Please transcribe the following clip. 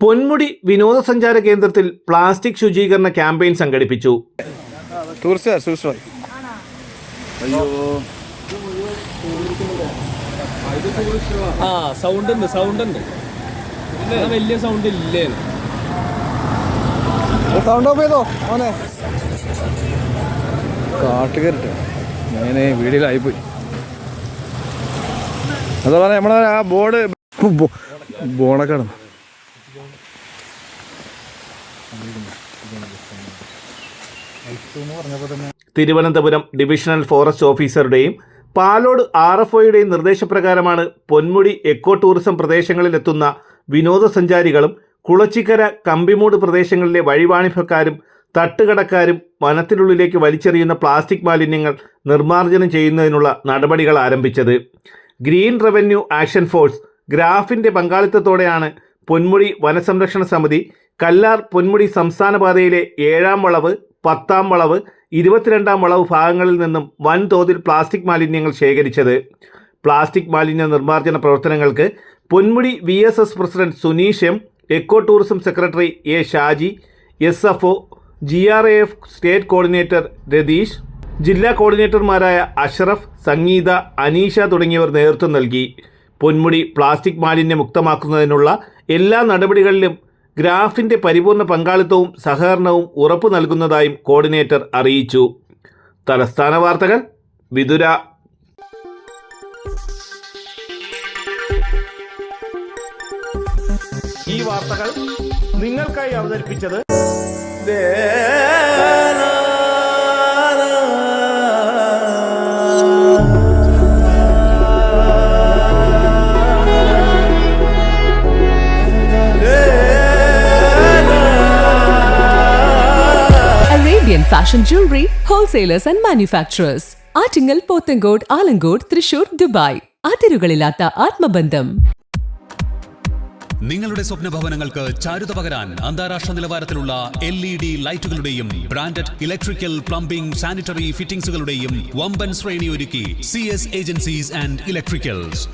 പൊന്മുടി വിനോദസഞ്ചാര കേന്ദ്രത്തിൽ പ്ലാസ്റ്റിക് ശുചീകരണ ക്യാമ്പയിൻ സംഘടിപ്പിച്ചു. സൗണ്ട് ഉണ്ട് വലിയ സൗണ്ട് ഇല്ലേ? സൗണ്ട് ഓഫ് ചെയ്തോ മോനെ. കാട്ടുകയറിട്ട് ഞാനേ വീഡിയോയിലായിപ്പോയി. അതാ പറഞ്ഞ നമ്മളെ ആ ബോണൊക്കെ കിടന്നു. തിരുവനന്തപുരം ഡിവിഷണൽ ഫോറസ്റ്റ് ഓഫീസറുടെയും പാലോട് RFOയുടെയും നിർദ്ദേശപ്രകാരമാണ് പൊന്മുടി എക്കോ ടൂറിസം പ്രദേശങ്ങളിലെത്തുന്ന വിനോദസഞ്ചാരികളും കുളച്ചിക്കര കമ്പിമൂട് പ്രദേശങ്ങളിലെ വഴിവാണിഭക്കാരും തട്ടുകടക്കാരും വനത്തിനുള്ളിലേക്ക് വലിച്ചെറിയുന്ന പ്ലാസ്റ്റിക് മാലിന്യങ്ങൾ നിർമ്മാർജ്ജനം ചെയ്യുന്നതിനുള്ള നടപടികൾ ആരംഭിച്ചത്. ഗ്രീൻ റവന്യൂ ആക്ഷൻ ഫോഴ്സ് ഗ്രാഫിൻ്റെ പങ്കാളിത്തത്തോടെയാണ് പൊന്മുടി വനസംരക്ഷണ സമിതി കല്ലാർ പൊന്മുടി സംസ്ഥാന പാതയിലെ 7-ാം വളവ്, 10-ാം വളവ്, 22-ാം വളവ് ഭാഗങ്ങളിൽ നിന്നും വൻതോതിൽ പ്ലാസ്റ്റിക് മാലിന്യങ്ങൾ ശേഖരിച്ചത്. പ്ലാസ്റ്റിക് മാലിന്യ നിർമ്മാർജ്ജന പ്രവർത്തനങ്ങൾക്ക് Ponmudi VSS president Suneesh M, eco tourism secretary A Shaji, SFO, GRAF state coordinator Ratheesh, ജില്ലാ കോർഡിനേറ്റർമാരായ അഷ്റഫ്, സംഗീത, അനീഷ തുടങ്ങിയവർ നേതൃത്വം നൽകി. പൊന്മുടി പ്ലാസ്റ്റിക് മാലിന്യമുക്തമാക്കുന്നതിനുള്ള എല്ലാ നടപടികളിലും ഗ്രാഫിൻ്റെ പരിപൂർണ പങ്കാളിത്തവും സഹകരണവും ഉറപ്പു നൽകുന്നതായും കോർഡിനേറ്റർ അറിയിച്ചു. തലസ്ഥാന വാർത്തകൾ വിതുര. ഈ വാർത്തകൾ നിങ്ങൾക്കായി അവതരിപ്പിച്ചത് Arabian Fashion Jewelry Wholesalers and Manufacturers. Attingal, Pothencode, Alamcode, Thrissur, Dubai. അതിരുകളില്ലാത്ത ആത്മബന്ധം. നിങ്ങളുടെ സ്വപ്ന ഭവനങ്ങൾക്ക് ചാരുത പകരാൻ അന്താരാഷ്ട്ര നിലവാരത്തിലുള്ള LED ലൈറ്റുകളുടെയും ബ്രാൻഡഡ് ഇലക്ട്രിക്കൽ, പ്ലംബിംഗ്, സാനിറ്ററി ഫിറ്റിംഗ്സുകളുടെയും വമ്പൻ ശ്രേണി ഒരുക്കി CS ഏജൻസീസ് ആൻഡ് ഇലക്ട്രിക്കൽസ്.